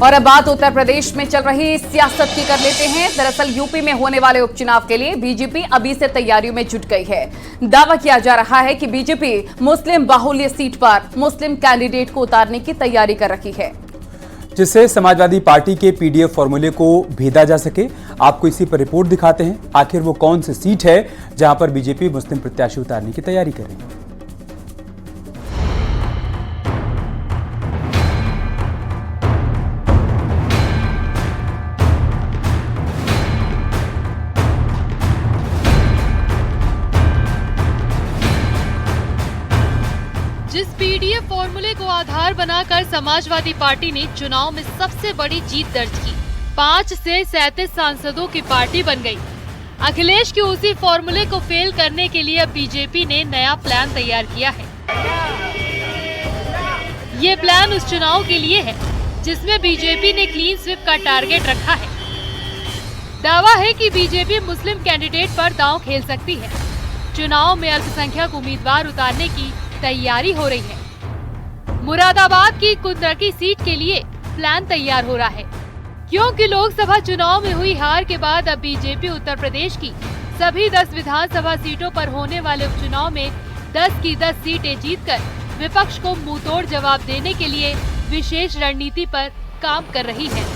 और अब बात उत्तर प्रदेश में चल रही सियासत की कर लेते हैं। दरअसल यूपी में होने वाले उपचुनाव के लिए बीजेपी अभी से तैयारियों में जुट गई है। दावा किया जा रहा है कि बीजेपी मुस्लिम बाहुल्य सीट पर मुस्लिम कैंडिडेट को उतारने की तैयारी कर रही है, जिससे समाजवादी पार्टी के पीडीएफ फॉर्मूले को भेदा जा सके। आपको इसी पर रिपोर्ट दिखाते हैं। आखिर वो कौन सी सीट है जहां पर बीजेपी मुस्लिम प्रत्याशी उतारने की तैयारी कर रही है। जिस पीडीएफ फॉर्मूले को आधार बनाकर समाजवादी पार्टी ने चुनाव में सबसे बड़ी जीत दर्ज की, 5 से 37 सांसदों की पार्टी बन गई। अखिलेश के उसी फॉर्मूले को फेल करने के लिए अब बीजेपी ने नया प्लान तैयार किया है। ये प्लान उस चुनाव के लिए है जिसमें बीजेपी ने क्लीन स्वीप का टारगेट रखा है। दावा है कि बीजेपी मुस्लिम कैंडिडेट पर दांव खेल सकती है। चुनाव में अल्पसंख्यक उम्मीदवार उतारने की तैयारी हो रही है। मुरादाबाद की कुंदरकी सीट के लिए प्लान तैयार हो रहा है, क्योंकि लोकसभा चुनाव में हुई हार के बाद अब बीजेपी उत्तर प्रदेश की सभी 10 विधानसभा सीटों पर होने वाले उपचुनाव में 10 की 10 सीटें जीतकर विपक्ष को मुंहतोड़ जवाब देने के लिए विशेष रणनीति पर काम कर रही है।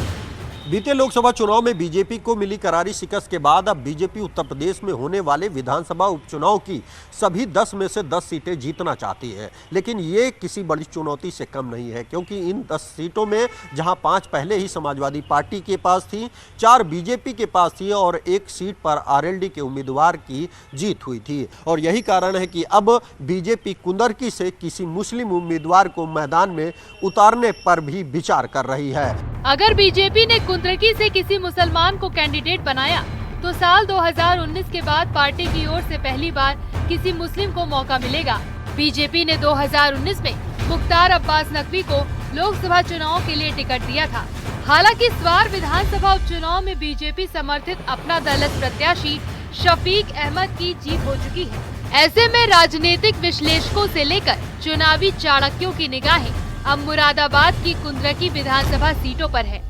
बीते लोकसभा चुनाव में बीजेपी को मिली करारी शिकस्त के बाद अब बीजेपी उत्तर प्रदेश में होने वाले विधानसभा उपचुनाव की सभी 10 में से 10 सीटें जीतना चाहती है। लेकिन ये किसी बड़ी चुनौती से कम नहीं है, क्योंकि इन 10 सीटों में जहां 5 पहले ही समाजवादी पार्टी के पास थी, 4 बीजेपी के पास थी और 1 सीट पर आरएलडी के उम्मीदवार की जीत हुई थी। और यही कारण है कि अब बीजेपी कुंदरकी से किसी मुस्लिम उम्मीदवार को मैदान में उतारने पर भी विचार कर रही है। अगर बीजेपी ने कुंदरकी से किसी मुसलमान को कैंडिडेट बनाया तो साल 2019 के बाद पार्टी की ओर से पहली बार किसी मुस्लिम को मौका मिलेगा। बीजेपी ने 2019 में मुख्तार अब्बास नकवी को लोकसभा चुनाव के लिए टिकट दिया था। हालांकि इस बार विधानसभा उपचुनाव में बीजेपी समर्थित अपना दलित प्रत्याशी शफीक अहमद की जीत हो चुकी है। ऐसे में राजनीतिक विश्लेषकों से लेकर चुनावी चाणक्यों की निगाहें अब मुरादाबाद की कुंदरकी विधानसभा सीटों पर है।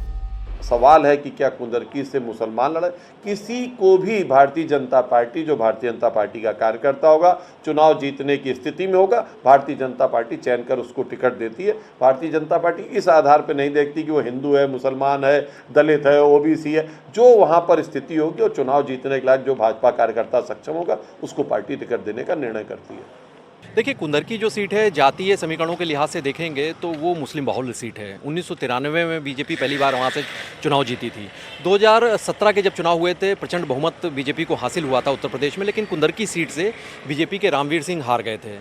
सवाल है कि क्या कुंदरकी से मुसलमान लड़े? किसी को भी भारतीय जनता पार्टी, जो भारतीय जनता पार्टी का कार्यकर्ता होगा, चुनाव जीतने की स्थिति में होगा, भारतीय जनता पार्टी चयन कर उसको टिकट देती है। भारतीय जनता पार्टी इस आधार पर नहीं देखती कि वो हिंदू है, मुसलमान है, दलित है, ओबीसी है। जो वहाँ पर स्थिति होगी और चुनाव जीतने के लायक जो भाजपा कार्यकर्ता सक्षम होगा, उसको पार्टी टिकट देने का निर्णय करती है। देखिए, कुंदरकी जो सीट है, जातीय समीकरणों के लिहाज से देखेंगे तो वो मुस्लिम बाहुल्य सीट है। 1993 में बीजेपी पहली बार वहाँ से चुनाव जीती थी। 2017 के जब चुनाव हुए थे, प्रचंड बहुमत बीजेपी को हासिल हुआ था उत्तर प्रदेश में, लेकिन कुंदरकी सीट से बीजेपी के रामवीर सिंह हार गए थे।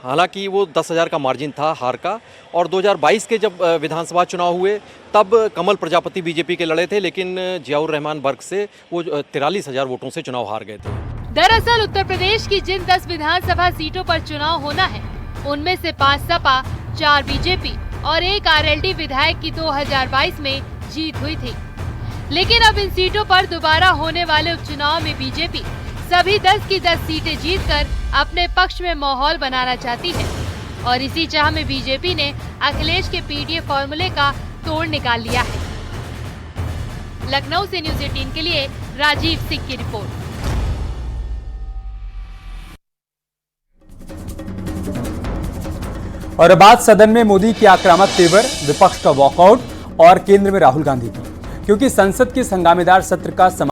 हालांकि वो 10,000 का मार्जिन था हार का। और 2022 के जब विधानसभा चुनाव हुए तब कमल प्रजापति बीजेपी के लड़े थे, लेकिन जियाउर रहमान बर्क से वो 43,000 वोटों से चुनाव हार गए थे। दरअसल उत्तर प्रदेश की जिन 10 विधानसभा सीटों पर चुनाव होना है, उनमें से 5 सपा, 4 बीजेपी और 1 आरएलडी विधायक की 2022 में जीत हुई थी। लेकिन अब इन सीटों पर दोबारा होने वाले उपचुनाव में बीजेपी सभी 10 की 10 सीटें जीतकर अपने पक्ष में माहौल बनाना चाहती है। और इसी चाह में बीजेपी ने अखिलेश के पीडीएफ फॉर्मूले का तोड़ निकाल लिया है। लखनऊ से न्यूज़ 18 के लिए राजीव सिंह की रिपोर्ट। और बात सदन में मोदी की आक्रामक तेवर, विपक्ष का वॉकआउट और केंद्र में राहुल गांधी की, क्योंकि संसद के हंगामेदार सत्र का